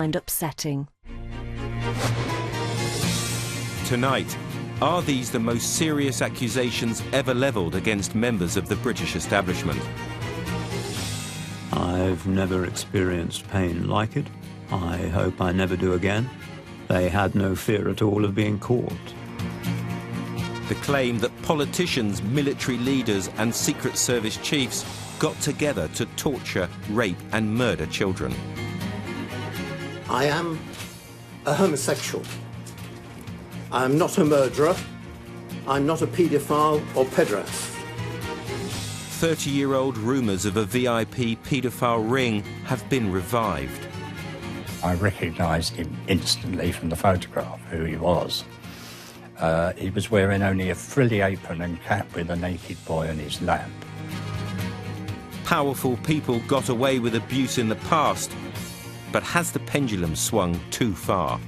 and upsetting. Tonight, are these the most serious accusations ever levelled against members of the British establishment? I've never experienced pain like it. I hope I never do again. They had no fear at all of being caught. The claim that politicians, military leaders and Secret Service chiefs got together to torture, rape and murder children. I am a homosexual. I am not a murderer. I'm not a paedophile or pederast. 30-year-old rumours of a VIP paedophile ring have been revived. I recognised him instantly from the photograph, who he was. He was wearing only a frilly apron and cap with a naked boy on his lap. Powerful people got away with abuse in the past, but has the pendulum swung too far?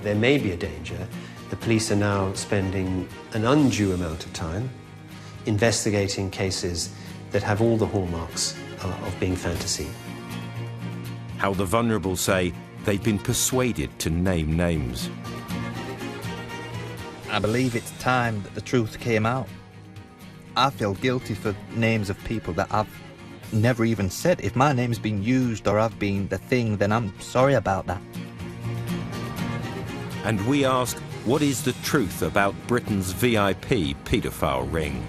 There may be a danger. The police are now spending an undue amount of time investigating cases that have all the hallmarks of being fantasy. How the vulnerable say they've been persuaded to name names. I believe it's time that the truth came out. I feel guilty for names of people that I've never even said. If my name's been used or I've been the thing, then I'm sorry about that. And we ask, what is the truth about Britain's VIP paedophile ring?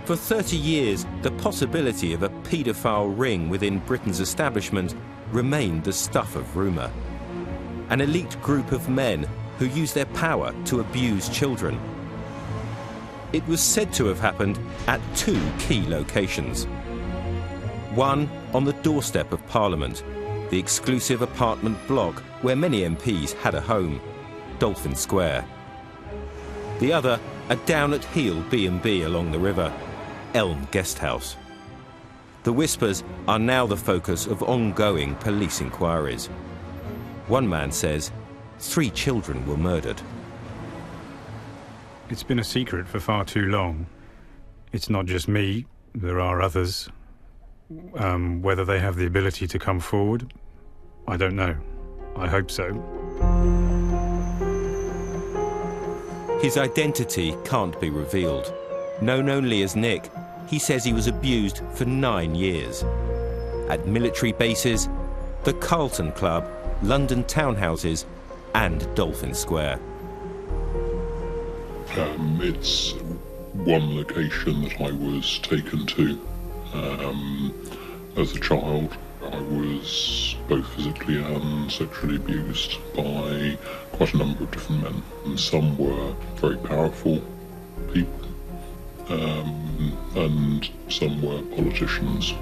For 30 years, the possibility of a paedophile ring within Britain's establishment remained the stuff of rumour. An elite group of men who use their power to abuse children. It was said to have happened at two key locations. One on the doorstep of Parliament, the exclusive apartment block where many MPs had a home, Dolphin Square. The other, a down-at-heel B&B along the river, Elm Guesthouse. The whispers are now the focus of ongoing police inquiries. One man says 3 children were murdered. It's been a secret for far too long. It's not just me, there are others. Whether they have the ability to come forward, I don't know. I hope so. His identity can't be revealed. Known only as Nick, he says he was abused for 9 years. At military bases, the Carlton Club, London townhouses and Dolphin Square. It's one location that I was taken to. As a child, I was both physically and sexually abused by quite a number of different men. And some were very powerful people, and some were politicians.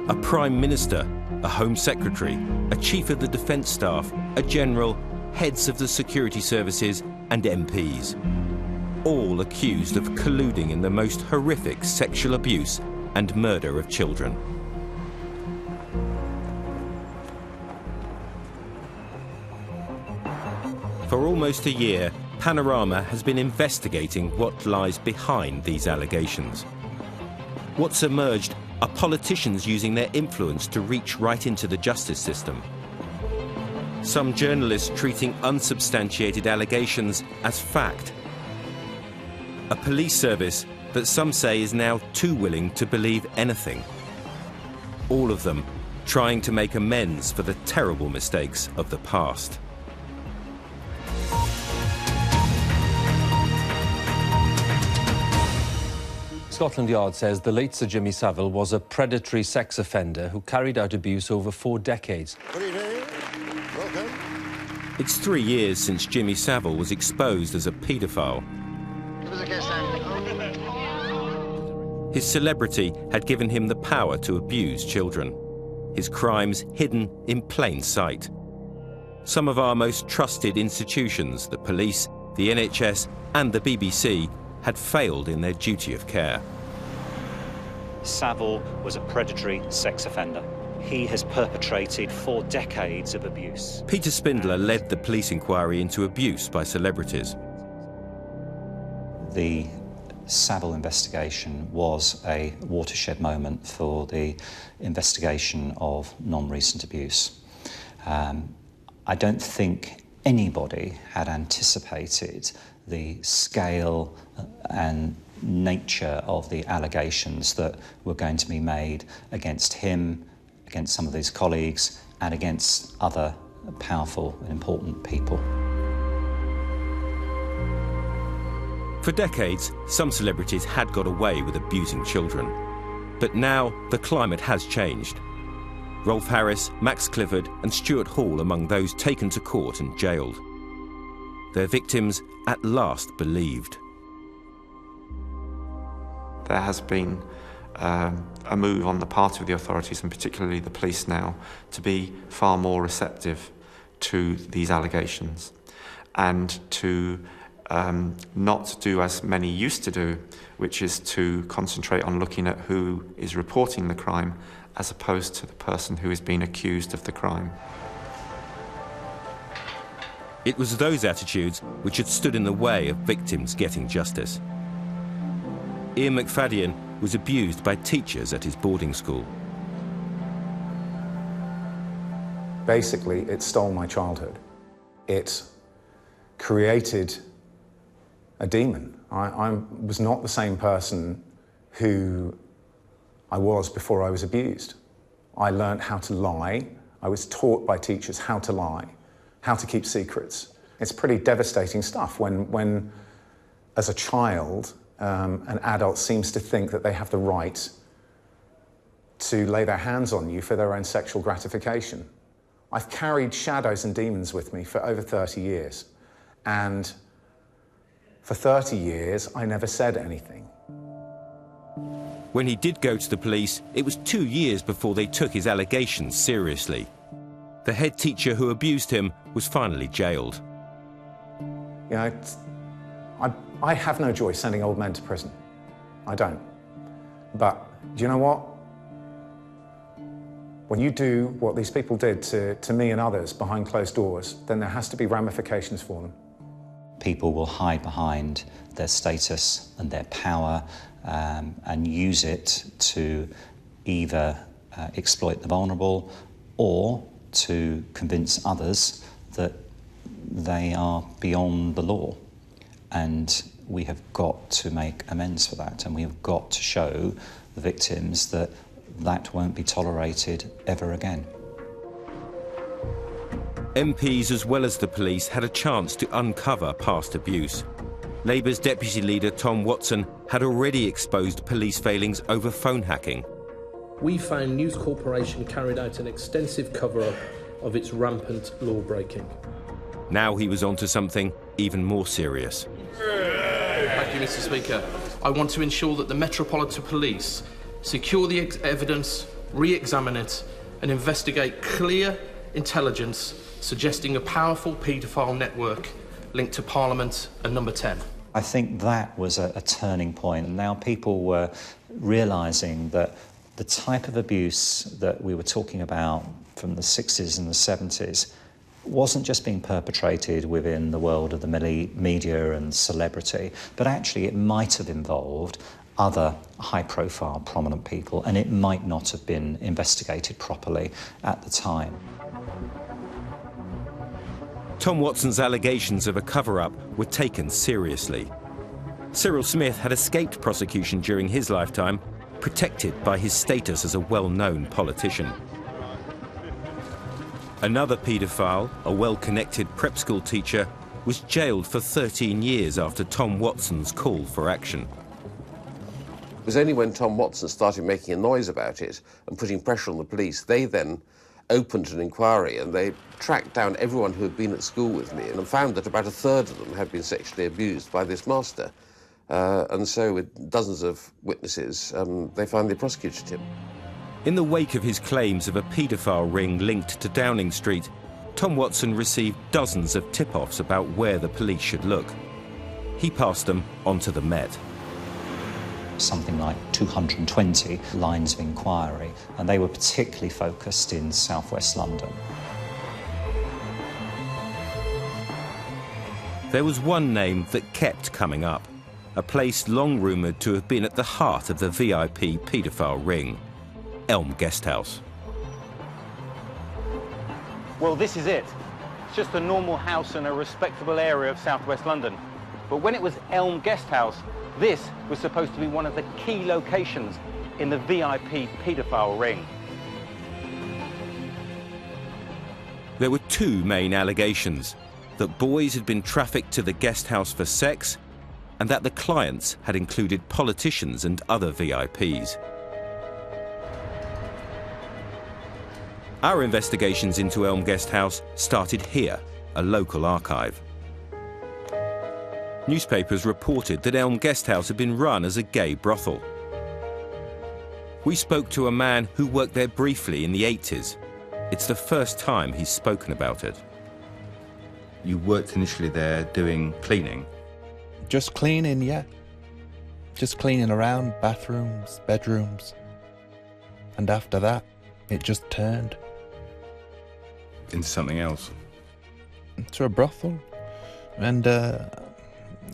A Prime Minister, a Home Secretary, a Chief of the Defence Staff, a General, heads of the security services and MPs. All accused of colluding in the most horrific sexual abuse and murder of children. For almost a year, Panorama has been investigating what lies behind these allegations. What's emerged are politicians using their influence to reach right into the justice system. Some journalists treating unsubstantiated allegations as fact. A police service that some say is now too willing to believe anything. All of them trying to make amends for the terrible mistakes of the past. Scotland Yard says the late Sir Jimmy Savile was a predatory sex offender who carried out abuse over 4 decades. Good evening. Welcome. It's 3 years since Jimmy Savile was exposed as a paedophile. Give us a kiss, then. His celebrity had given him the power to abuse children. His crimes hidden in plain sight. Some of our most trusted institutions, the police, the NHS and the BBC, had failed in their duty of care. Savile was a predatory sex offender. He has perpetrated 4 decades of abuse. Peter Spindler led the police inquiry into abuse by celebrities. The Savile investigation was a watershed moment for the investigation of non-recent abuse. I don't think anybody had anticipated the scale and nature of the allegations that were going to be made against him, against some of his colleagues, and against other powerful and important people. For decades, some celebrities had got away with abusing children. But now the climate has changed. Rolf Harris, Max Clifford and Stuart Hall among those taken to court and jailed. Their victims at last believed. There has been a move on the part of the authorities, and particularly the police now, to be far more receptive to these allegations and to not do as many used to do, which is to concentrate on looking at who is reporting the crime as opposed to the person who is being accused of the crime. It was those attitudes which had stood in the way of victims getting justice. Ian McFadden was abused by teachers at his boarding school. Basically, it stole my childhood. It created a demon. I was not the same person who I was before I was abused. I learned how to lie. I was taught by teachers how to lie, how to keep secrets. It's pretty devastating stuff when as a child, an adult seems to think that they have the right to lay their hands on you for their own sexual gratification. I've carried shadows and demons with me for over 30 years, and for 30 years, I never said anything. When he did go to the police, it was 2 years before they took his allegations seriously. The head teacher who abused him was finally jailed. You know, I have no joy sending old men to prison. I don't. But do you know what? When you do what these people did to me and others behind closed doors, then there has to be ramifications for them. People will hide behind their status and their power and use it to either exploit the vulnerable or to convince others that they are beyond the law. And we have got to make amends for that, and we have got to show the victims that that won't be tolerated ever again. MPs as well as the police had a chance to uncover past abuse. Labour's deputy leader Tom Watson had already exposed police failings over phone hacking. We found News Corporation carried out an extensive cover-up of its rampant law-breaking. Now he was onto something even more serious. Thank you, Mr. Speaker. I want to ensure that the Metropolitan Police secure the evidence, re-examine it, and investigate clear intelligence suggesting a powerful paedophile network linked to Parliament and Number 10. I think that was a turning point, and now people were realising that the type of abuse that we were talking about from the 60s and the 70s wasn't just being perpetrated within the world of the media and celebrity, but actually it might have involved other high-profile prominent people, and it might not have been investigated properly at the time. Tom Watson's allegations of a cover-up were taken seriously. Cyril Smith had escaped prosecution during his lifetime, protected by his status as a well-known politician. Another paedophile, a well-connected prep school teacher, was jailed for 13 years after Tom Watson's call for action. It was only when Tom Watson started making a noise about it and putting pressure on the police, they then opened an inquiry and they tracked down everyone who had been at school with me and found that about a third of them had been sexually abused by this master. And so with dozens of witnesses, they finally prosecuted him. In the wake of his claims of a paedophile ring linked to Downing Street, Tom Watson received dozens of tip-offs about where the police should look. He passed them on to the Met. something like 220 lines of inquiry, and they were particularly focused in southwest London. There was one name that kept coming up, a place long rumoured to have been at the heart of the VIP Paedophile Ring, Elm Guesthouse. Well, this is it. It's just a normal house in a respectable area of southwest London. But when it was Elm Guesthouse, this was supposed to be one of the key locations in the VIP Paedophile Ring. There were two main allegations: that boys had been trafficked to the guest house for sex, and that the clients had included politicians and other VIPs. Our investigations into Elm Guesthouse started here, a local archive. Newspapers reported that Elm Guesthouse had been run as a gay brothel. We spoke to a man who worked there briefly in the 80s. It's the first time he's spoken about it. You worked initially there doing cleaning? Just cleaning, yeah. Just cleaning around bathrooms, bedrooms. And after that, it just turned into something else? To a brothel. And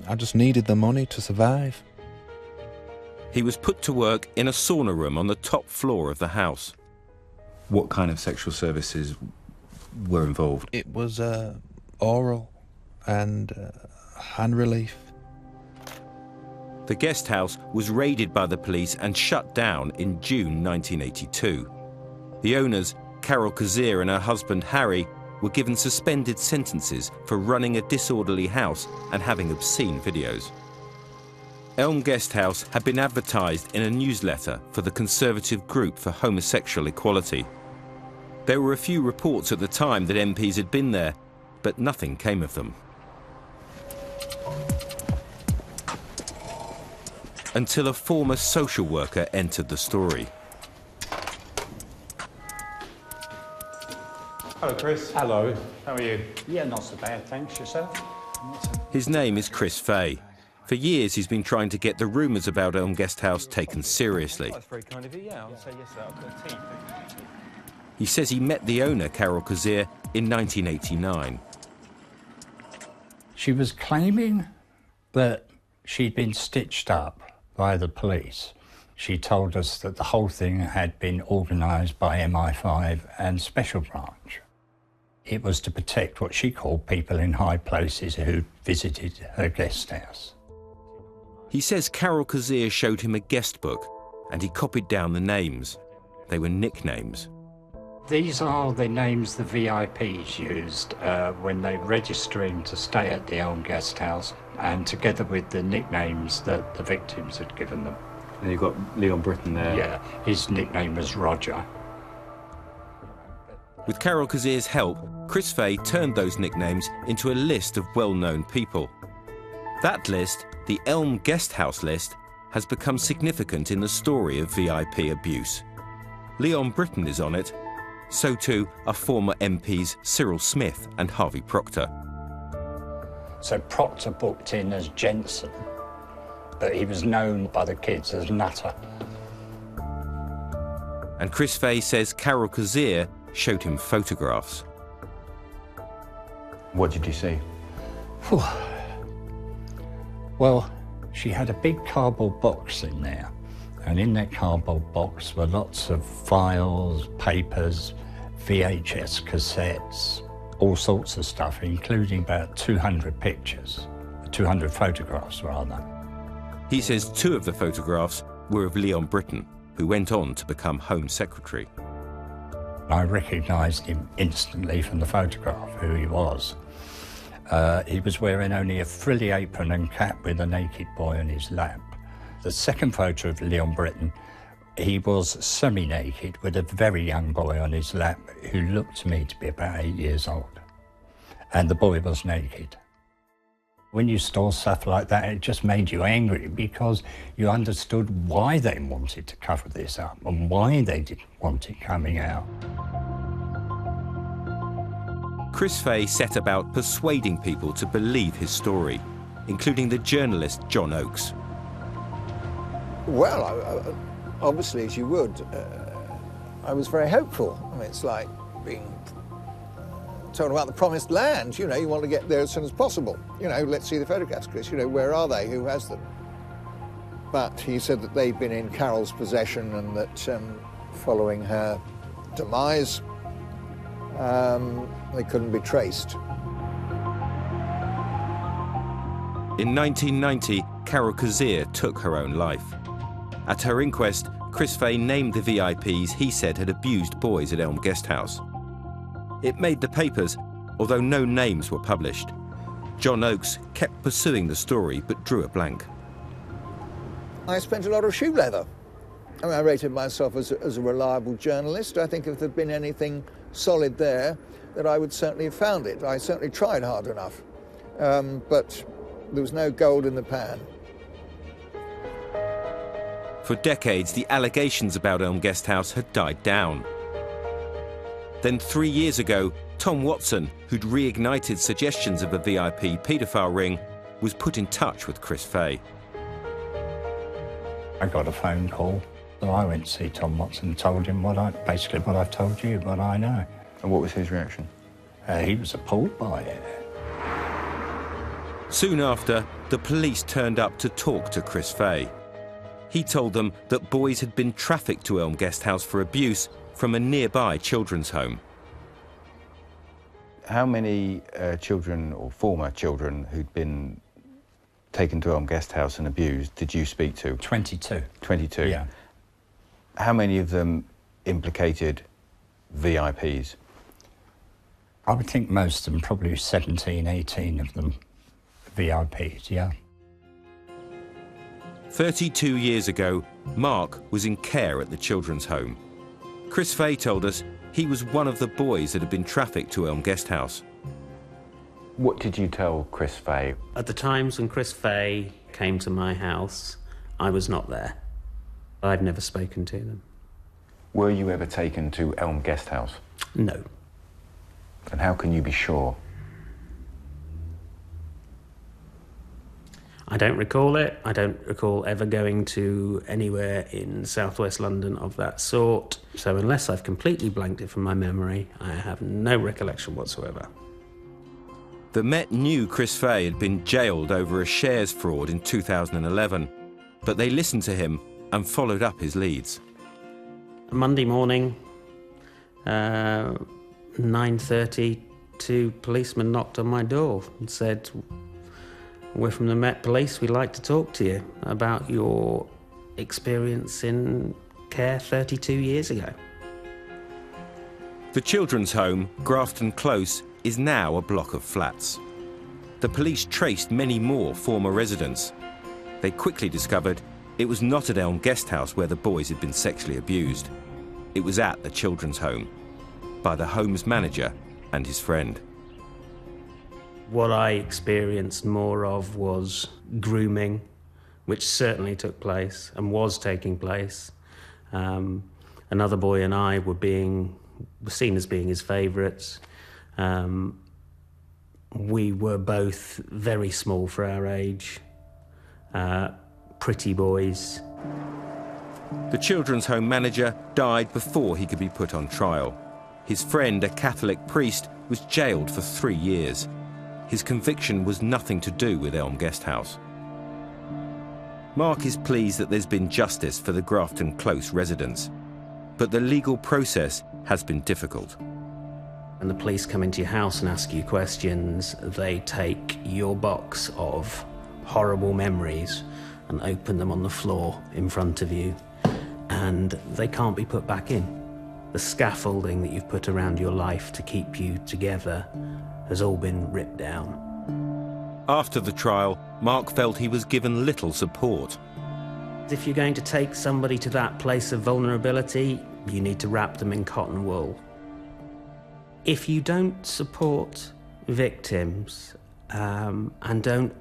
I just needed the money to survive. He was put to work in a sauna room on the top floor of the house. What kind of sexual services were involved? It was oral and hand relief. The guest house was raided by the police and shut down in June 1982. The owners, Carol Kazir and her husband Harry, were given suspended sentences for running a disorderly house and having obscene videos. Elm Guesthouse had been advertised in a newsletter for the Conservative Group for Homosexual Equality. There were a few reports at the time that MPs had been there, but nothing came of them. Until a former social worker entered the story. Hello, Chris. Hello. How are you? Yeah, not so bad, thanks. Yourself? His name is Chris Fay. For years, he's been trying to get the rumours about Elm Guesthouse taken seriously. That's very kind of you. Yeah, I'll say yes, sir. I've got tea. He says he met the owner, Carol Kazir, in 1989. She was claiming that she'd been stitched up by the police. She told us that the whole thing had been organised by MI5 and Special Branch. It was to protect what she called people in high places who visited her guest house. He says Carol Kazir showed him a guest book and he copied down the names. They were nicknames. These are the names the VIPs used when they registering to stay at the Elm Guest House, and together with the nicknames that the victims had given them. And you've got Leon Britton there. Yeah, his nickname was Roger. With Carol Kazir's help, Chris Fay turned those nicknames into a list of well-known people. That list, the Elm Guesthouse list, has become significant in the story of VIP abuse. Leon Britton is on it. So too are former MPs Cyril Smith and Harvey Proctor. So Proctor booked in as Jensen, but he was known by the kids as Nutter. And Chris Fay says Carol Kazir showed him photographs. What did you see? Well, she had a big cardboard box in there, and in that cardboard box were lots of files, papers, VHS cassettes, all sorts of stuff, including about 200 pictures, 200 photographs rather. He says 2 of the photographs were of Leon Britton, who went on to become Home Secretary. I recognised him instantly from the photograph, who he was. He was wearing only a frilly apron and cap with a naked boy on his lap. The second photo of Leon Britton, he was semi-naked with a very young boy on his lap who looked to me to be about 8 years old. And the boy was naked. When you saw stuff like that, it just made you angry because you understood why they wanted to cover this up and why they didn't want it coming out. Chris Fay set about persuading people to believe his story, including the journalist John Oakes. Well, obviously, as you would, I was very hopeful. I mean, it's like being told about the promised land. You know, you want to get there as soon as possible. You know, let's see the photographs, Chris. You know, where are they? Who has them? But he said that they'd been in Carol's possession and that following her demise, they couldn't be traced. In 1990, Carol Kazir took her own life. At her inquest, Chris Fay named the VIPs he said had abused boys at Elm Guesthouse. It made the papers, although no names were published. John Oakes kept pursuing the story but drew a blank. I spent a lot of shoe leather. I mean, I rated myself as a reliable journalist. I think if there'd been anything solid there, that I would certainly have found it. I certainly tried hard enough. But there was no gold in the pan. For decades, the allegations about Elm Guesthouse had died down. Then 3 years ago, Tom Watson, who'd reignited suggestions of a VIP paedophile ring, was put in touch with Chris Fay. I got a phone call, so I went to see Tom Watson and told him basically what I've told you, what I know. And what was his reaction? He was appalled by it. Soon after, the police turned up to talk to Chris Fay. He told them that boys had been trafficked to Elm Guesthouse for abuse from a nearby children's home. How many children or former children who'd been taken to Elm Guesthouse and abused did you speak to? 22. 22? Yeah. How many of them implicated VIPs? I would think most of them, probably 17, 18 of them, VIPs, yeah. 32 years ago, Mark was in care at the children's home. Chris Fay told us he was one of the boys that had been trafficked to Elm Guesthouse. What did you tell Chris Fay? At the times when Chris Fay came to my house, I was not there. I've never spoken to them. Were you ever taken to Elm Guesthouse? No. And how can you be sure? I don't recall it. I don't recall ever going to anywhere in southwest London of that sort. So unless I've completely blanked it from my memory, I have no recollection whatsoever. The Met knew Chris Fay had been jailed over a shares fraud in 2011, but they listened to him and followed up his leads. Monday morning, 9:30, two policemen knocked on my door and said, "We're from the Met Police, we'd like to talk to you about your experience in care 32 years ago." The children's home, Grafton Close, is now a block of flats. The police traced many more former residents. They quickly discovered it was not at Elm Guesthouse where the boys had been sexually abused. It was at the children's home, by the home's manager and his friend. What I experienced more of was grooming, which certainly took place and was taking place. Another boy and I were seen as being his favourites. We were both very small for our age, pretty boys. The children's home manager died before he could be put on trial. His friend, a Catholic priest, was jailed for 3 years. His conviction was nothing to do with Elm Guesthouse. Mark is pleased that there's been justice for the Grafton Close residents, but the legal process has been difficult. And the police come into your house and ask you questions. They take your box of horrible memories and open them on the floor in front of you, and they can't be put back in. The scaffolding that you've put around your life to keep you together has all been ripped down. After the trial, Mark felt he was given little support. If you're going to take somebody to that place of vulnerability, you need to wrap them in cotton wool. If you don't support victims and don't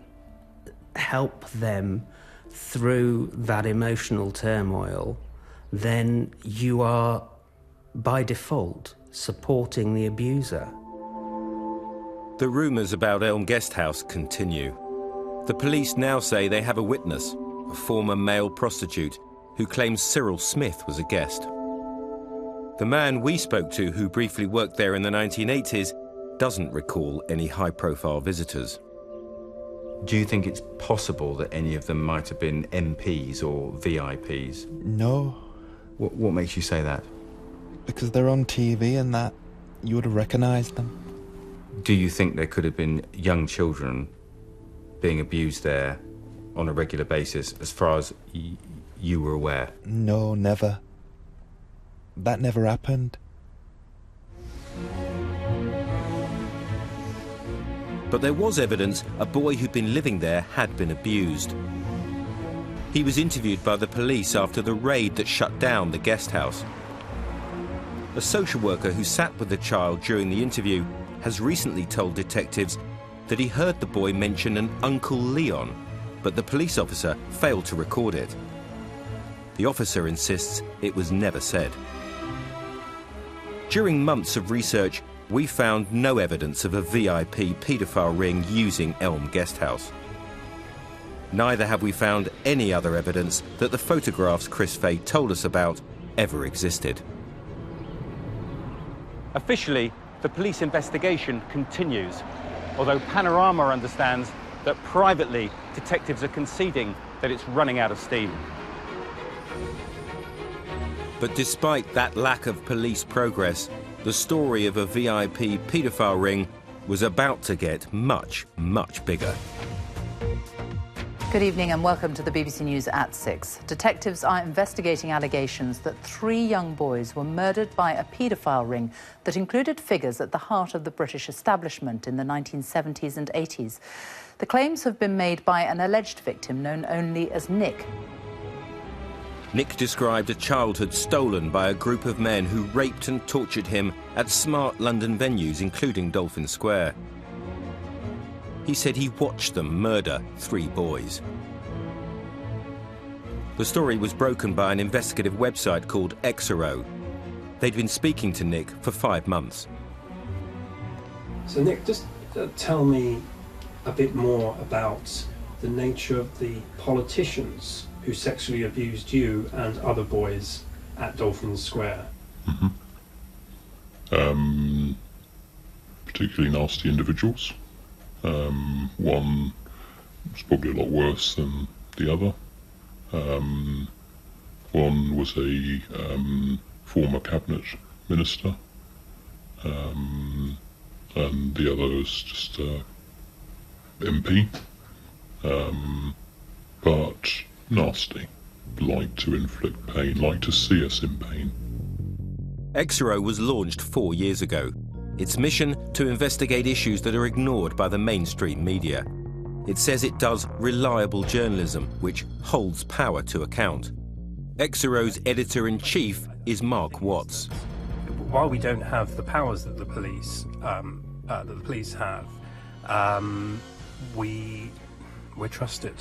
help them through that emotional turmoil, then you are, by default, supporting the abuser. The rumours about Elm Guesthouse continue. The police now say they have a witness, a a former male prostitute who claims Cyril Smith was a guest. The man we spoke to, who briefly worked there in the 1980s, doesn't recall any high-profile visitors. Do you think it's possible that any of them might have been MPs or VIPs? No. What makes you say that? Because they're on TV and that you would have recognised them. Do you think there could have been young children being abused there on a regular basis, as far as you were aware? No, never. That never happened. But there was evidence a boy who'd been living there had been abused. He was interviewed by the police after the raid that shut down the guest house. A social worker who sat with the child during the interview has recently told detectives that he heard the boy mention an Uncle Leon, but the police officer failed to record it. The officer insists it was never said. During months of research, we found no evidence of a VIP paedophile ring using Elm Guesthouse. Neither have we found any other evidence that the photographs Chris Fay told us about ever existed. Officially, the police investigation continues, although Panorama understands that privately, detectives are conceding that it's running out of steam. But despite that lack of police progress, the story of a VIP paedophile ring was about to get much, much bigger. Good evening and welcome to the BBC News at 6. Detectives are investigating allegations that 3 young boys were murdered by a paedophile ring that included figures at the heart of the British establishment in the 1970s and 80s. The claims have been made by an alleged victim known only as Nick. Nick described a childhood stolen by a group of men who raped and tortured him at smart London venues, including Dolphin Square. He said he watched them murder 3 boys. The story was broken by an investigative website called Exero. They'd been speaking to Nick for 5 months. So Nick, just tell me a bit more about the nature of the politicians who sexually abused you and other boys at Dolphin Square. Particularly nasty individuals. One was probably a lot worse than the other. One was a former cabinet minister, and the other was just MP, but nasty, like to inflict pain, like to see us in pain. Exero was launched 4 years ago. Its mission to investigate issues that are ignored by the mainstream media. It says it does reliable journalism, which holds power to account. Exero's editor-in-chief is Mark Watts. While we don't have the powers that the police have, we're trusted.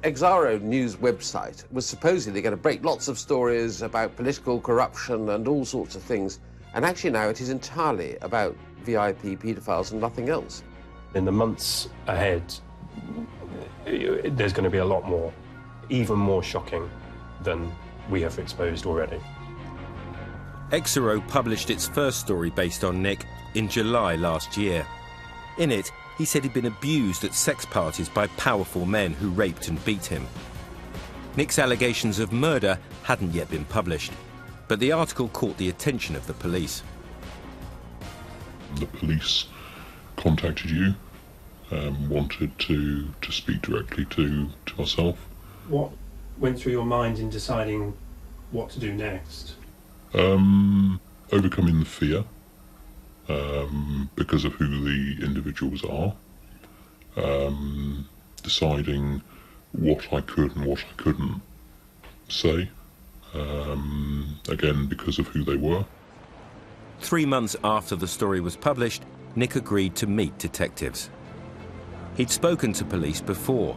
Exaro News website was supposedly going to break lots of stories about political corruption and all sorts of things. And actually now it is entirely about VIP paedophiles and nothing else. In the months ahead, there's going to be a lot more, even more shocking than we have exposed already. Exero published its first story based on Nick in July last year. In it, he said he'd been abused at sex parties by powerful men who raped and beat him. Nick's allegations of murder hadn't yet been published, but the article caught the attention of the police. The police contacted you, wanted to speak directly to myself. What went through your mind in deciding what to do next? Overcoming the fear, because of who the individuals are, deciding what I could and what I couldn't say, again because of who they were. 3 months after the story was published, Nick agreed to meet detectives. He'd spoken to police before.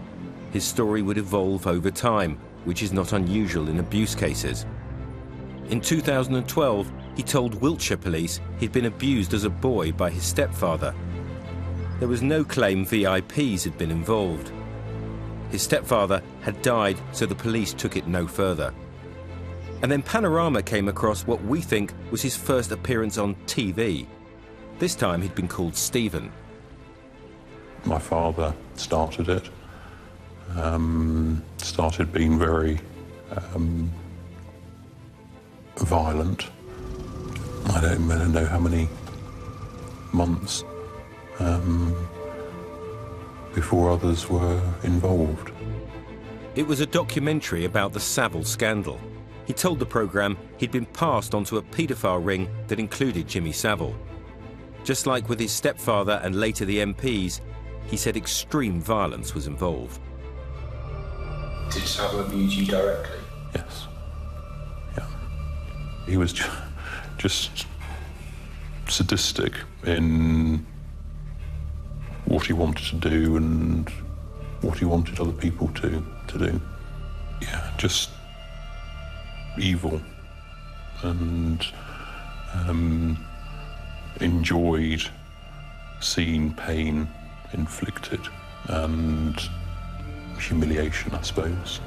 His story would evolve over time, which is not unusual in abuse cases. In 2012, he told Wiltshire police he'd been abused as a boy by his stepfather. There was no claim VIPs had been involved. His stepfather had died, so the police took it no further. And then Panorama came across what we think was his first appearance on TV. This time he'd been called Stephen. My father started it, started being very violent. I don't know how many months before others were involved. It was a documentary about the Savile scandal. He told the programme he'd been passed onto a paedophile ring that included Jimmy Savile. Just like with his stepfather and later the MPs, he said extreme violence was involved. Did Savile abuse you directly? Yes. Yeah. He was just sadistic in what he wanted to do and what he wanted other people to do. Yeah, just evil, and enjoyed seeing pain inflicted and humiliation, I suppose.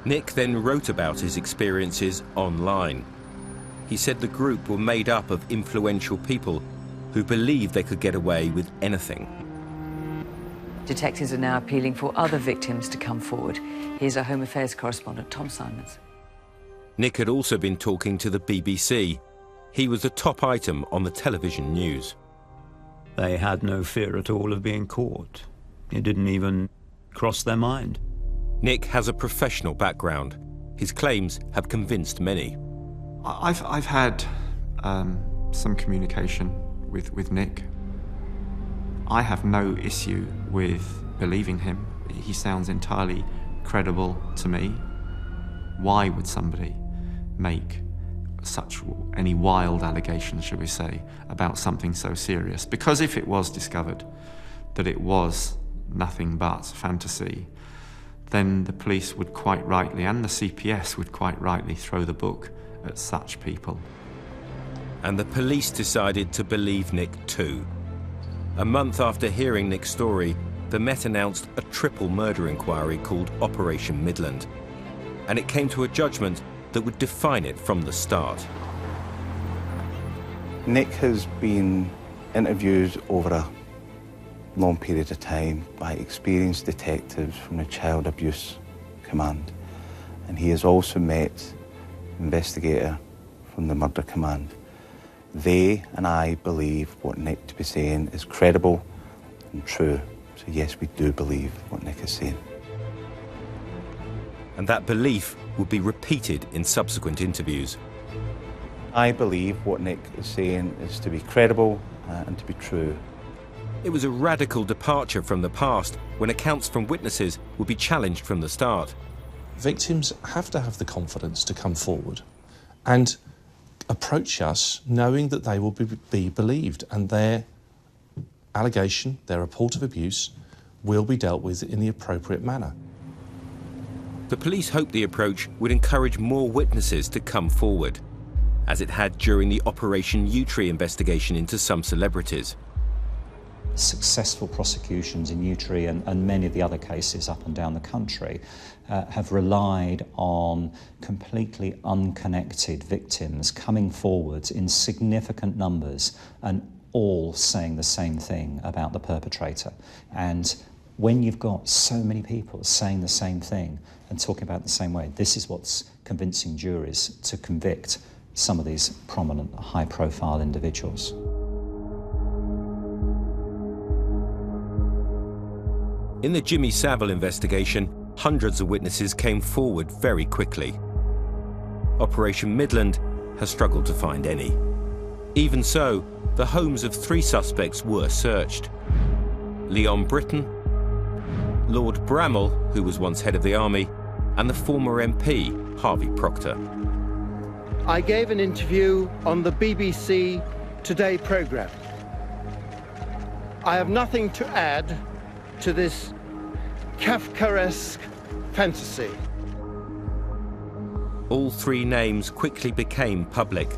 Nick then wrote about his experiences online. He said the group were made up of influential people who believed they could get away with anything. Detectives are now appealing for other victims to come forward. Here's our Home Affairs correspondent, Tom Simons. Nick had also been talking to the BBC. He was the top item on the television news. They had no fear at all of being caught. It didn't even cross their mind. Nick has a professional background. His claims have convinced many. I've had some communication with Nick. I have no issue with believing him. He sounds entirely credible to me. Why would somebody make any wild allegations, should we say, about something so serious? Because if it was discovered that it was nothing but fantasy, then the police would quite rightly, and the CPS would quite rightly, throw the book at such people. And the police decided to believe Nick too. A month after hearing Nick's story, the Met announced a triple murder inquiry called Operation Midland. And it came to a judgment that would define it from the start. Nick has been interviewed over a long period of time by experienced detectives from the Child Abuse Command. And he has also met an investigator from the Murder Command. They and I believe what Nick to be saying is credible and true. So yes, we do believe what Nick is saying. And that belief would be repeated in subsequent interviews. I believe what Nick is saying is to be credible and to be true. It was a radical departure from the past, when accounts from witnesses would be challenged from the start. Victims have to have the confidence to come forward and approach us knowing that they will be believed, and their allegation, their report of abuse, will be dealt with in the appropriate manner. The police hoped the approach would encourage more witnesses to come forward, as it had during the Operation Yewtree investigation into some celebrities. Successful prosecutions in Yewtree and many of the other cases up and down the country have relied on completely unconnected victims coming forward in significant numbers and all saying the same thing about the perpetrator. And when you've got so many people saying the same thing and talking about it the same way, this is what's convincing juries to convict some of these prominent, high-profile individuals. In the Jimmy Savile investigation, hundreds of witnesses came forward very quickly. Operation Midland has struggled to find any. Even so, the homes of 3 suspects were searched. Leon Britton, Lord Bramall, who was once head of the army, and the former MP, Harvey Proctor. I gave an interview on the BBC Today programme. I have nothing to add to this Kafkaesque fantasy. All 3 names quickly became public,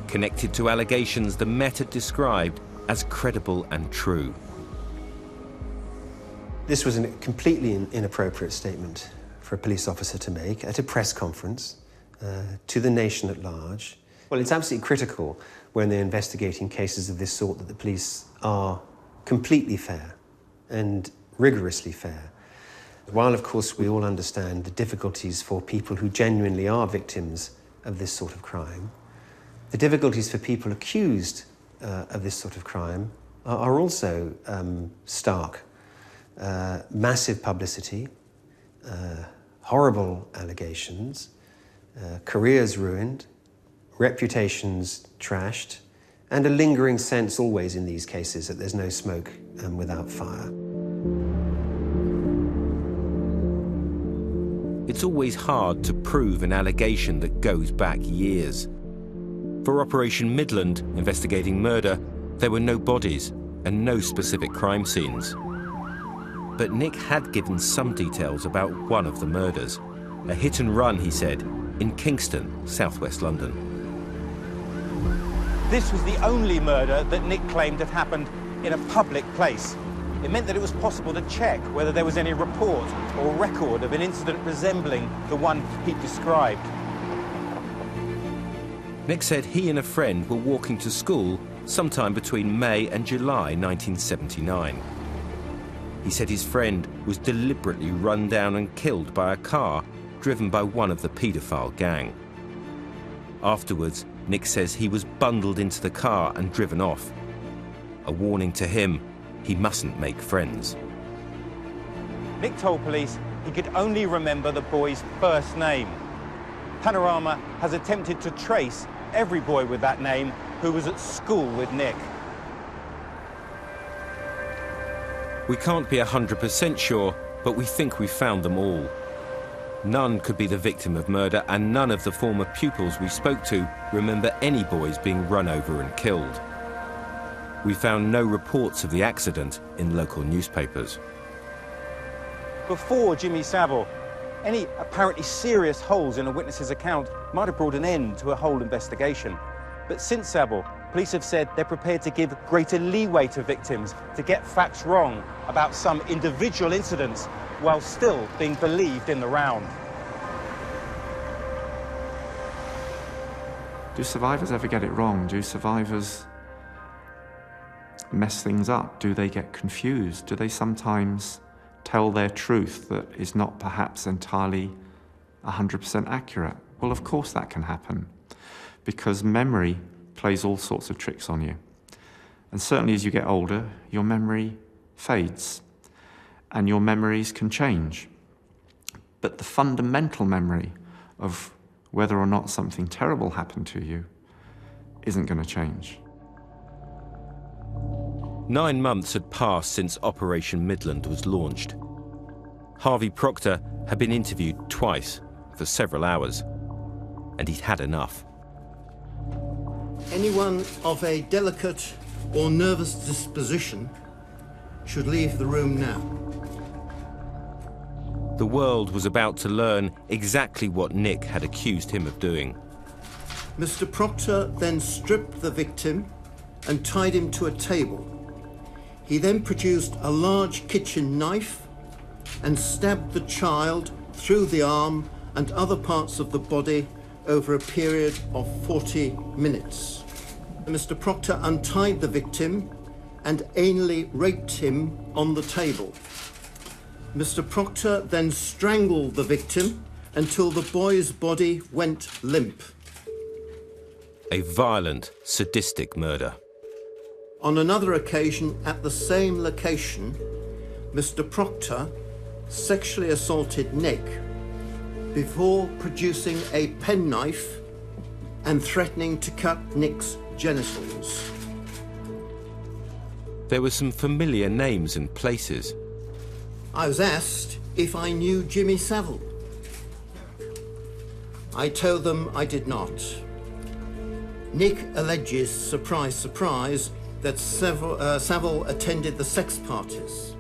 connected to allegations the Met had described as credible and true. This was a completely inappropriate statement for a police officer to make at a press conference to the nation at large. Well, it's absolutely critical when they're investigating cases of this sort that the police are completely fair and rigorously fair. While, of course, we all understand the difficulties for people who genuinely are victims of this sort of crime, the difficulties for people accused of this sort of crime are also stark. Massive publicity, horrible allegations, careers ruined, reputations trashed, and a lingering sense always in these cases that there's no smoke without fire. It's always hard to prove an allegation that goes back years. For Operation Midland, investigating murder, there were no bodies and no specific crime scenes. But Nick had given some details about one of the murders. A hit and run, he said, in Kingston, southwest London. This was the only murder that Nick claimed had happened in a public place. It meant that it was possible to check whether there was any report or record of an incident resembling the one he'd described. Nick said he and a friend were walking to school sometime between May and July 1979. He said his friend was deliberately run down and killed by a car driven by one of the paedophile gang. Afterwards, Nick says he was bundled into the car and driven off. A warning to him, he mustn't make friends. Nick told police he could only remember the boy's first name. Panorama has attempted to trace every boy with that name who was at school with Nick. We can't be 100% sure, but we think we've found them all. None could be the victim of murder, and none of the former pupils we spoke to remember any boys being run over and killed. We found no reports of the accident in local newspapers. Before Jimmy Savile, any apparently serious holes in a witness's account might have brought an end to a whole investigation. But since Savile, police have said they're prepared to give greater leeway to victims to get facts wrong about some individual incidents while still being believed in the round. Do survivors ever get it wrong? Do survivors mess things up? Do they get confused? Do they sometimes tell their truth that is not perhaps entirely 100% accurate? Well, of course that can happen, because memory plays all sorts of tricks on you. And certainly as you get older, your memory fades and your memories can change. But the fundamental memory of whether or not something terrible happened to you isn't going to change. 9 months had passed since Operation Midland was launched. Harvey Proctor had been interviewed twice for several hours, and he'd had enough. Anyone of a delicate or nervous disposition should leave the room now. The world was about to learn exactly what Nick had accused him of doing. Mr. Proctor then stripped the victim and tied him to a table. He then produced a large kitchen knife and stabbed the child through the arm and other parts of the body over a period of 40 minutes. Mr. Proctor untied the victim and anally raped him on the table. Mr. Proctor then strangled the victim until the boy's body went limp. A violent, sadistic murder. On another occasion at the same location, Mr. Proctor sexually assaulted Nick before producing a penknife and threatening to cut Nick's genitals. There were some familiar names and places. I was asked if I knew Jimmy Savile. I told them I did not. Nick alleges, surprise, surprise, that Savile attended the sex parties.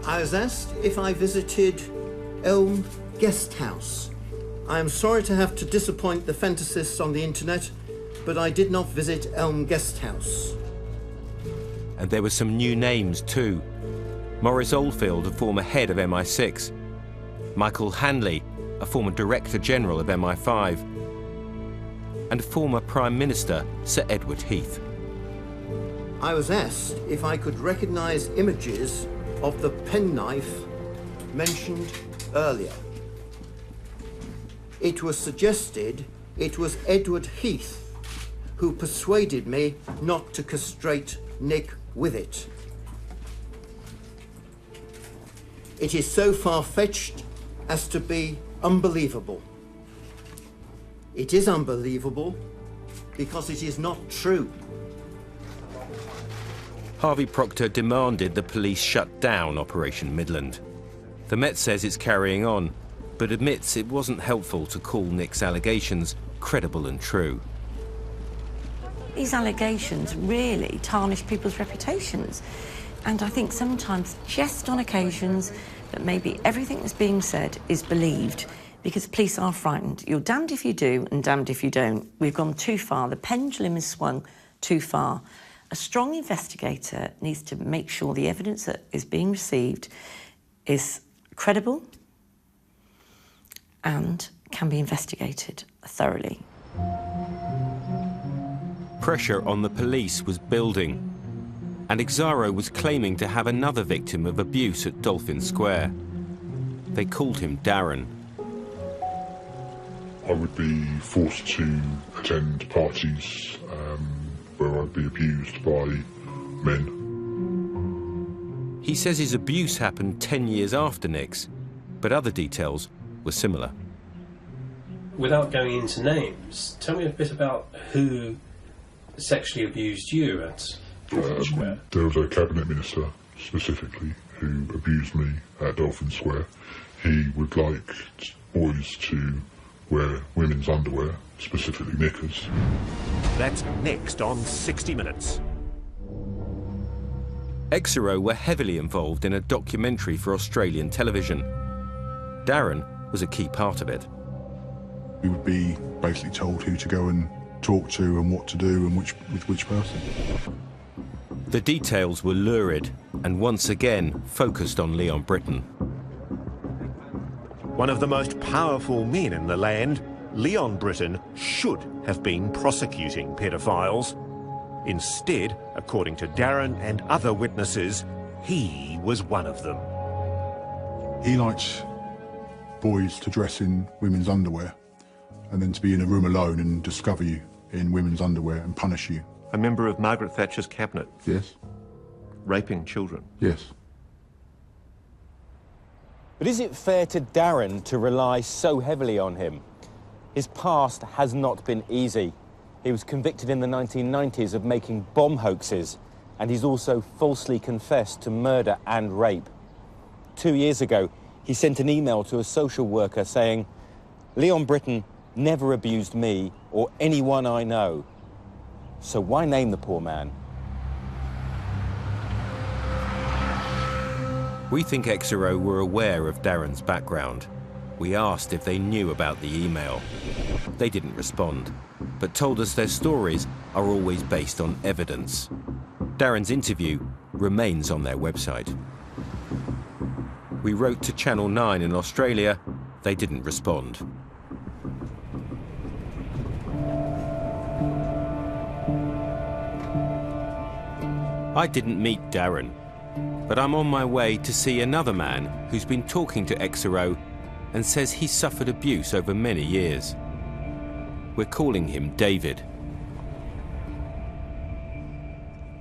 I was asked if I visited Elm Guest House. I am sorry to have to disappoint the fantasists on the internet, but I did not visit Elm Guest House. And there were some new names too. Maurice Oldfield, a former head of MI6, Michael Hanley, a former Director General of MI5, and former Prime Minister Sir Edward Heath. I was asked if I could recognise images of the penknife mentioned earlier. It was suggested it was Edward Heath who persuaded me not to castrate Nick with it. It is so far-fetched as to be unbelievable. It is unbelievable because it is not true. Harvey Proctor demanded the police shut down Operation Midland. The Met says it's carrying on, but admits it wasn't helpful to call Nick's allegations credible and true. These allegations really tarnish people's reputations. And I think sometimes, just on occasions, that maybe everything that's being said is believed because police are frightened. You're damned if you do and damned if you don't. We've gone too far. The pendulum is swung too far. A strong investigator needs to make sure the evidence that is being received is credible and can be investigated thoroughly. Pressure on the police was building, and Exaro was claiming to have another victim of abuse at Dolphin Square. They called him Darren. I would be forced to attend parties where I'd be abused by men. He says his abuse happened 10 years after Nick's, but other details were similar. Without going into names, tell me a bit about who sexually abused you at Dolphin Square. There was a cabinet minister specifically who abused me at Dolphin Square. He would like boys to wear women's underwear, specifically knickers. That's next on 60 Minutes. Exaro were heavily involved in a documentary for Australian television. Darren was a key part of it. We would be basically told who to go and talk to and what to do and with which person. The details were lurid and once again focused on Leon Britton. One of the most powerful men in the land, Leon Britton should have been prosecuting paedophiles. Instead, according to Darren and other witnesses, he was one of them. He liked boys to dress in women's underwear and then to be in a room alone and discover you in women's underwear and punish you. A member of Margaret Thatcher's cabinet. Yes. Raping children. Yes. But is it fair to Darren to rely so heavily on him? His past has not been easy. He was convicted in the 1990s of making bomb hoaxes, and he's also falsely confessed to murder and rape. 2 years ago, he sent an email to a social worker saying, "Leon Britton never abused me or anyone I know." So why name the poor man? We think Exaro were aware of Darren's background. We asked if they knew about the email. They didn't respond, but told us their stories are always based on evidence. Darren's interview remains on their website. We wrote to Channel 9 in Australia. They didn't respond. I didn't meet Darren, but I'm on my way to see another man who's been talking to Exaro and says he suffered abuse over many years. We're calling him David.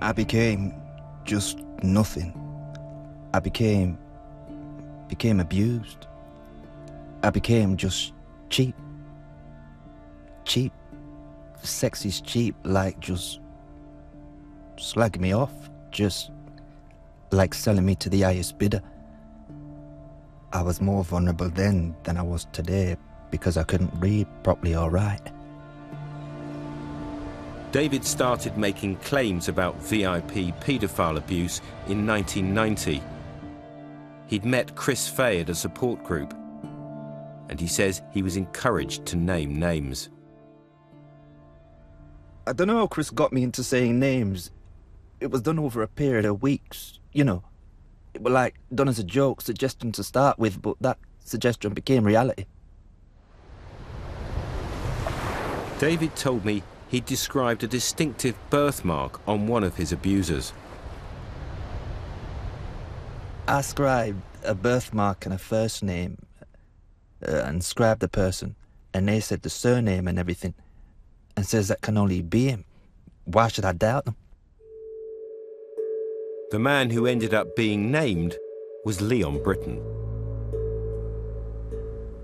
I became just nothing. I became abused. I became just cheap. Cheap. Sex is cheap, like just slagging me off, just like selling me to the highest bidder. I was more vulnerable then than I was today because I couldn't read properly or write. David started making claims about VIP paedophile abuse in 1990. He'd met Chris Fay at a support group, and he says he was encouraged to name names. I don't know how Chris got me into saying names. It was done over a period of weeks, you know. It was like done as a joke, suggestion to start with, but that suggestion became reality. David told me he described a distinctive birthmark on one of his abusers. I scribed a birthmark and a first name and scribed the person, and they said the surname and everything, and says that can only be him. Why should I doubt them? The man who ended up being named was Leon Britton.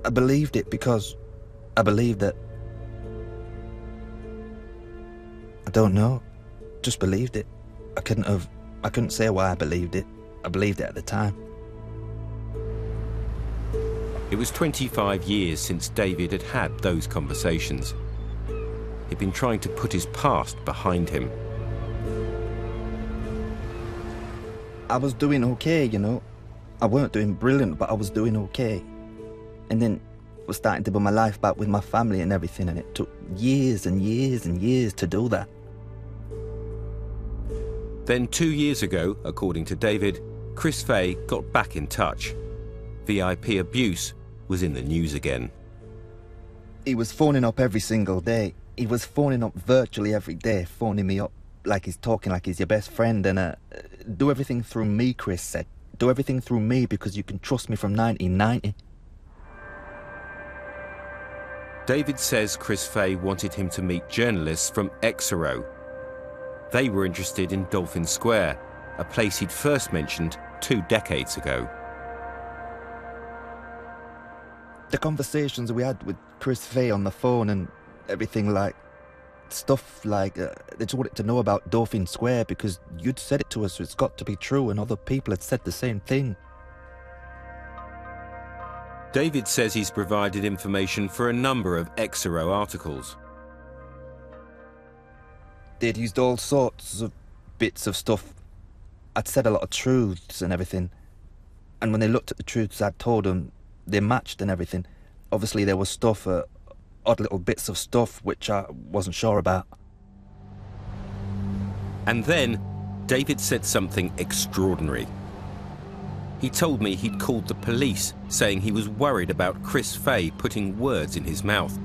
I believed it because I believed that. I don't know. Just believed it. I couldn't say why I believed it. I believed it at the time. It was 25 years since David had had those conversations. He'd been trying to put his past behind him. I was doing okay, you know. I weren't doing brilliant, but I was doing okay. And then I was starting to build my life back with my family and everything, and it took years and years and years to do that. Then 2 years ago, according to David, Chris Fay got back in touch. VIP abuse was in the news again. He was phoning up every single day. He was phoning up virtually every day, phoning me up like he's talking like he's your best friend, and do everything through me, Chris said. Do everything through me because you can trust me from 1990. David says Chris Fay wanted him to meet journalists from Exero. They were interested in Dolphin Square, a place he'd first mentioned 2 decades ago. The conversations we had with Chris Fay on the phone and everything, like, stuff like, they just wanted to know about Dolphin Square because you'd said it to us, so it's got to be true, and other people had said the same thing. David says he's provided information for a number of Exero articles. They'd used all sorts of bits of stuff. I'd said a lot of truths and everything. And when they looked at the truths I'd told them, they matched and everything. Obviously there was stuff, odd little bits of stuff which I wasn't sure about. And then David said something extraordinary. He told me he'd called the police, saying he was worried about Chris Fay putting words in his mouth.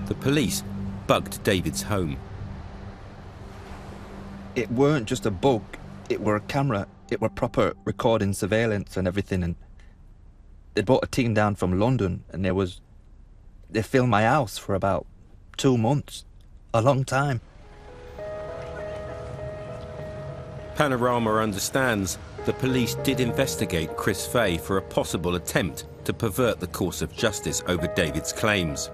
The police bugged David's home. It weren't just a bug, it were a camera, it were proper recording surveillance and everything, and they'd brought a team down from London, and they filmed my house for about 2 months, a long time. Panorama understands the police did investigate Chris Fay for a possible attempt to pervert the course of justice over David's claims.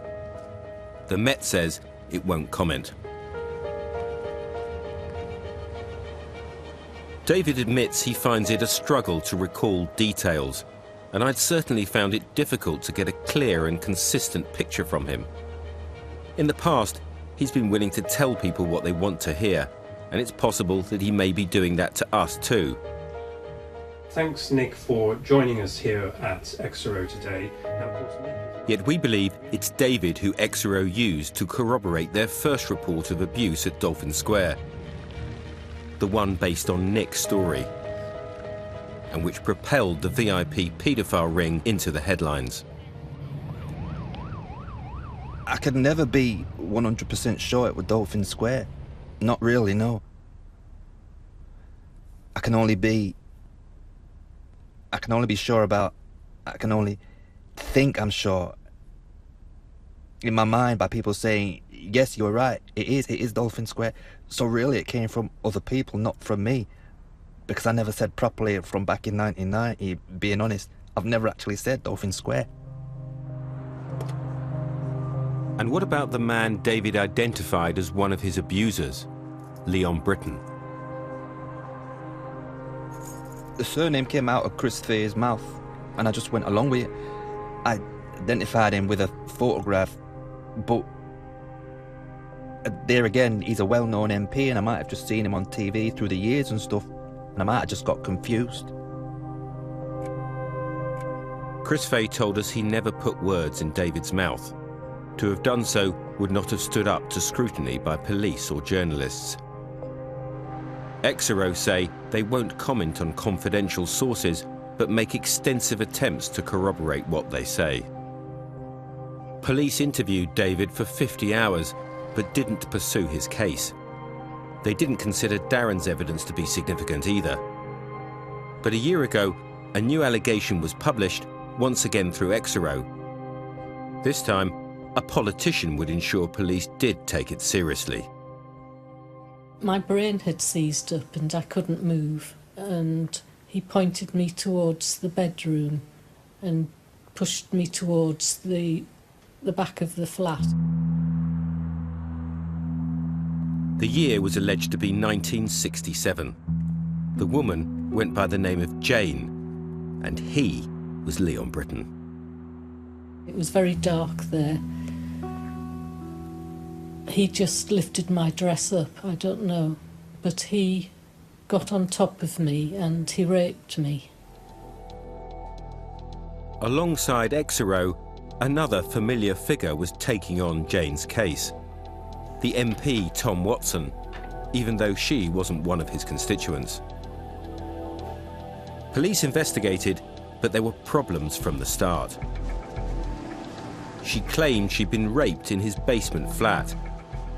The Met says it won't comment. David admits he finds it a struggle to recall details, and I'd certainly found it difficult to get a clear and consistent picture from him. In the past, he's been willing to tell people what they want to hear, and it's possible that he may be doing that to us too. Thanks, Nick, for joining us here at Exero today. Now, of course, Yet we believe it's David who Exero used to corroborate their first report of abuse at Dolphin Square, the one based on Nick's story, and which propelled the VIP Paedophile Ring into the headlines. I could never be 100% sure it was Dolphin Square. Not really, no. I can only be sure about, I can only think I'm sure in my mind by people saying, yes, you're right, it is Dolphin Square. So really it came from other people, not from me. Because I never said properly from back in 1990, being honest. I've never actually said Dolphin Square. And what about the man David identified as one of his abusers, Leon Britton? The surname came out of Chris Fay's mouth, and I just went along with it. I identified him with a photograph, but there again, he's a well-known MP, and I might have just seen him on TV through the years and stuff, and I might have just got confused. Chris Fay told us he never put words in David's mouth. To have done so would not have stood up to scrutiny by police or journalists. Exero say they won't comment on confidential sources, but make extensive attempts to corroborate what they say. Police interviewed David for 50 hours, but didn't pursue his case. They didn't consider Darren's evidence to be significant either. But a year ago, a new allegation was published, once again through Exero. This time, a politician would ensure police did take it seriously. My brain had seized up and I couldn't move, and he pointed me towards the bedroom and pushed me towards the back of the flat. The year was alleged to be 1967. The woman went by the name of Jane, and he was Leon Britton. It was very dark there. He just lifted my dress up, I don't know, but he got on top of me and he raped me. Alongside Exero, another familiar figure was taking on Jane's case. The MP, Tom Watson, even though she wasn't one of his constituents. Police investigated, but there were problems from the start. She claimed she'd been raped in his basement flat.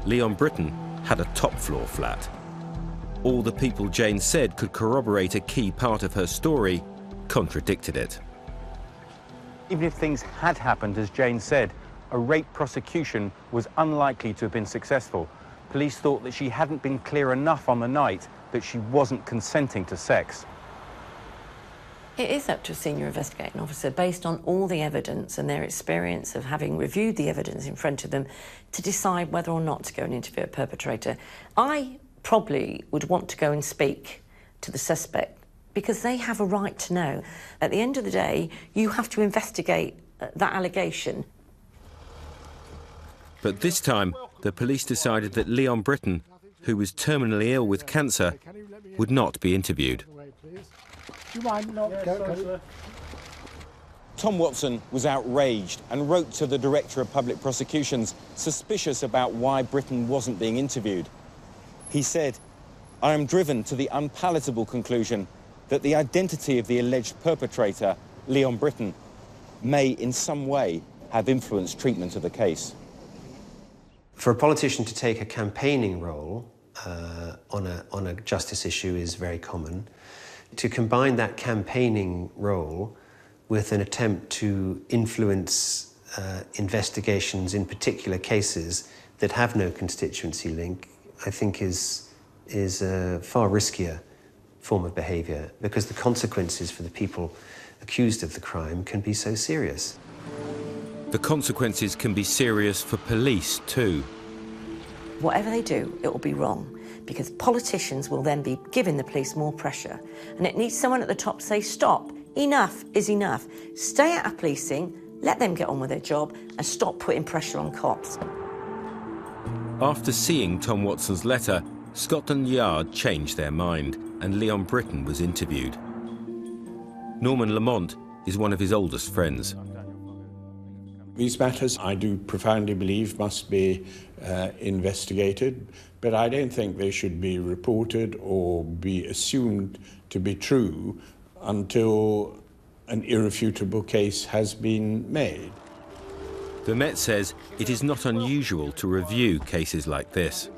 Leon Britton had a top-floor flat. All the people Jane said could corroborate a key part of her story contradicted it. Even if things had happened, as Jane said, a rape prosecution was unlikely to have been successful. Police thought that she hadn't been clear enough on the night that she wasn't consenting to sex. It is up to a senior investigating officer, based on all the evidence and their experience of having reviewed the evidence in front of them, to decide whether or not to go and interview a perpetrator. I probably would want to go and speak to the suspect because they have a right to know. At the end of the day, you have to investigate that allegation. But this time, the police decided that Leon Britton, who was terminally ill with cancer, would not be interviewed. Do you mind not going? Tom Watson was outraged and wrote to the Director of Public Prosecutions, suspicious about why Britton wasn't being interviewed. He said, "I am driven to the unpalatable conclusion that the identity of the alleged perpetrator, Leon Britton, may in some way have influenced treatment of the case." For a politician to take a campaigning role on a justice issue is very common. To combine that campaigning role with an attempt to influence investigations in particular cases that have no constituency link, I think is a far riskier form of behaviour, because the consequences for the people accused of the crime can be so serious. The consequences can be serious for police too. Whatever they do, it will be wrong, because politicians will then be giving the police more pressure. And it needs someone at the top to say, stop, enough is enough. Stay out of policing, let them get on with their job, and stop putting pressure on cops. After seeing Tom Watson's letter, Scotland Yard changed their mind and Leon Britton was interviewed. Norman Lamont is one of his oldest friends. These matters, I do profoundly believe, must be investigated, but I don't think they should be reported or be assumed to be true until an irrefutable case has been made. The Met says it is not unusual to review cases like this.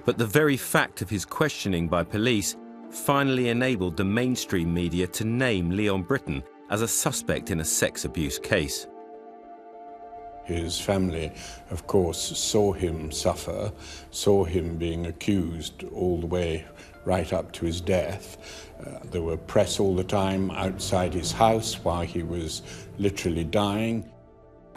But the very fact of his questioning by police finally enabled the mainstream media to name Leon Britton as a suspect in a sex abuse case. His family, of course, saw him suffer, saw him being accused all the way right up to his death. There were press all the time outside his house while he was literally dying.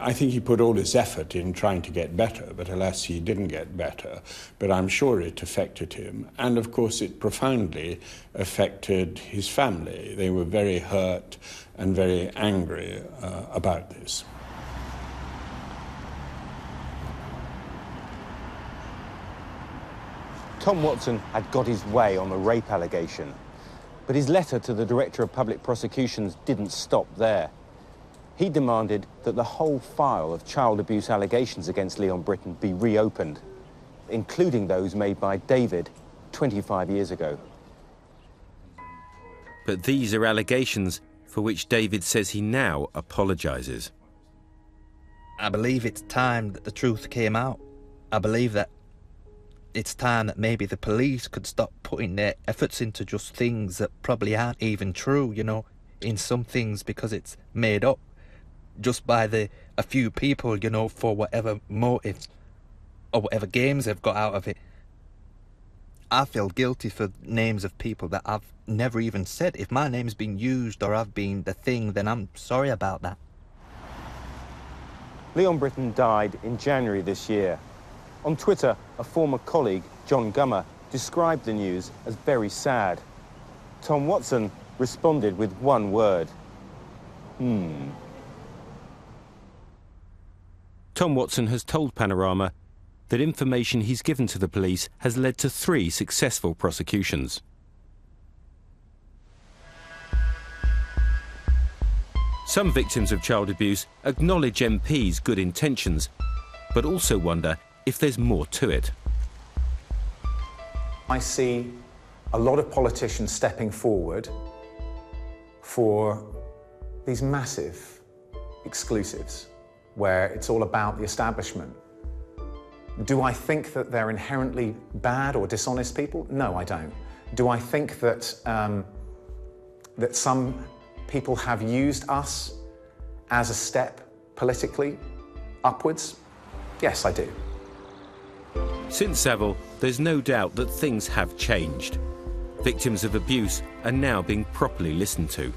I think he put all his effort in trying to get better, but alas, he didn't get better. But I'm sure it affected him. And of course, it profoundly affected his family. They were very hurt and very angry about this. Tom Watson had got his way on the rape allegation, but his letter to the Director of Public Prosecutions didn't stop there. He demanded that the whole file of child abuse allegations against Leon Britton be reopened, including those made by David 25 years ago. But these are allegations for which David says he now apologises. I believe it's time that the truth came out. I believe that it's time that maybe the police could stop putting their efforts into just things that probably aren't even true, you know, in some things because it's made up just by a few people, you know, for whatever motives or whatever games they've got out of it. I feel guilty for names of people that I've never even said. If my name's been used or I've been the thing, then I'm sorry about that. Leon Britton died in January this year. On Twitter, a former colleague, John Gummer, described the news as very sad. Tom Watson responded with one word. Tom Watson has told Panorama that information he's given to the police has led to 3 successful prosecutions. Some victims of child abuse acknowledge MP's good intentions, but also wonder if there's more to it. I see a lot of politicians stepping forward for these massive exclusives where it's all about the establishment. Do I think that they're inherently bad or dishonest people? No, I don't. Do I think that, that some people have used us as a step politically upwards? Yes, I do. Since Savile, there's no doubt that things have changed. Victims of abuse are now being properly listened to.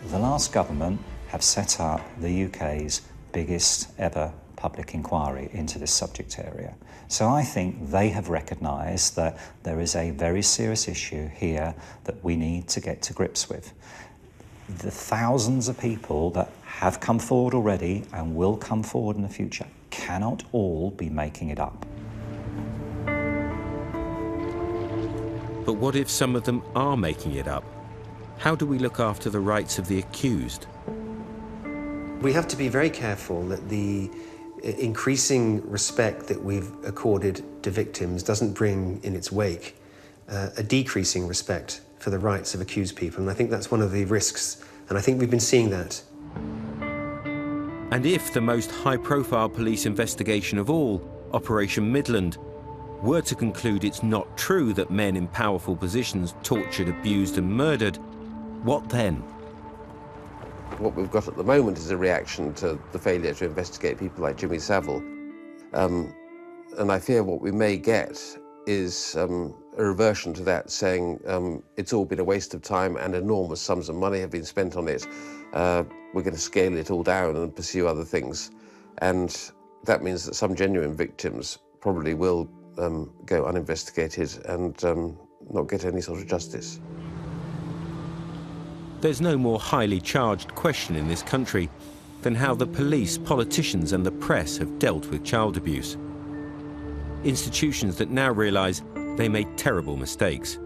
The last government have set up the UK's biggest ever public inquiry into this subject area. So I think they have recognised that there is a very serious issue here that we need to get to grips with. The thousands of people that have come forward already and will come forward in the future cannot all be making it up. But what if some of them are making it up? How do we look after the rights of the accused? We have to be very careful that the increasing respect that we've accorded to victims doesn't bring in its wake a decreasing respect for the rights of accused people. And I think that's one of the risks, and I think we've been seeing that. And if the most high-profile police investigation of all, Operation Midland, were to conclude it's not true that men in powerful positions tortured, abused and murdered, what then? What we've got at the moment is a reaction to the failure to investigate people like Jimmy Savile. And I fear what we may get is a reversion to that, saying it's all been a waste of time and enormous sums of money have been spent on it. We're going to scale it all down and pursue other things. And that means that some genuine victims probably will go uninvestigated and not get any sort of justice. There's no more highly charged question in this country than how the police, politicians and the press have dealt with child abuse. Institutions that now realise they made terrible mistakes.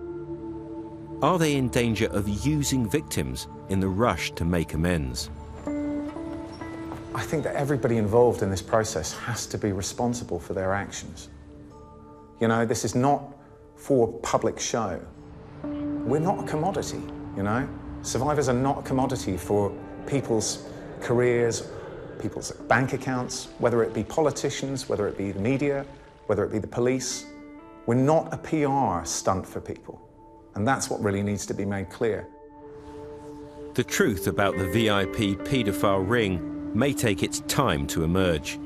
Are they in danger of using victims in the rush to make amends? I think that everybody involved in this process has to be responsible for their actions. You know, this is not for public show. We're not a commodity, you know? Survivors are not a commodity for people's careers, people's bank accounts, whether it be politicians, whether it be the media, whether it be the police. We're not a PR stunt for people. And that's what really needs to be made clear. The truth about the VIP Paedophile Ring may take its time to emerge.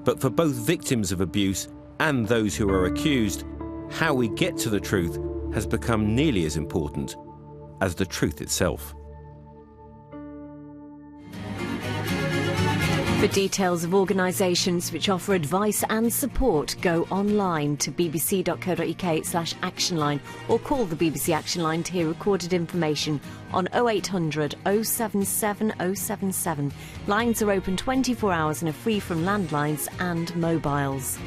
But for both victims of abuse and those who are accused, how we get to the truth has become nearly as important as the truth itself. For details of organisations which offer advice and support, go online to bbc.co.uk/actionline or call the BBC Action Line to hear recorded information on 0800 077 077. Lines are open 24 hours and are free from landlines and mobiles.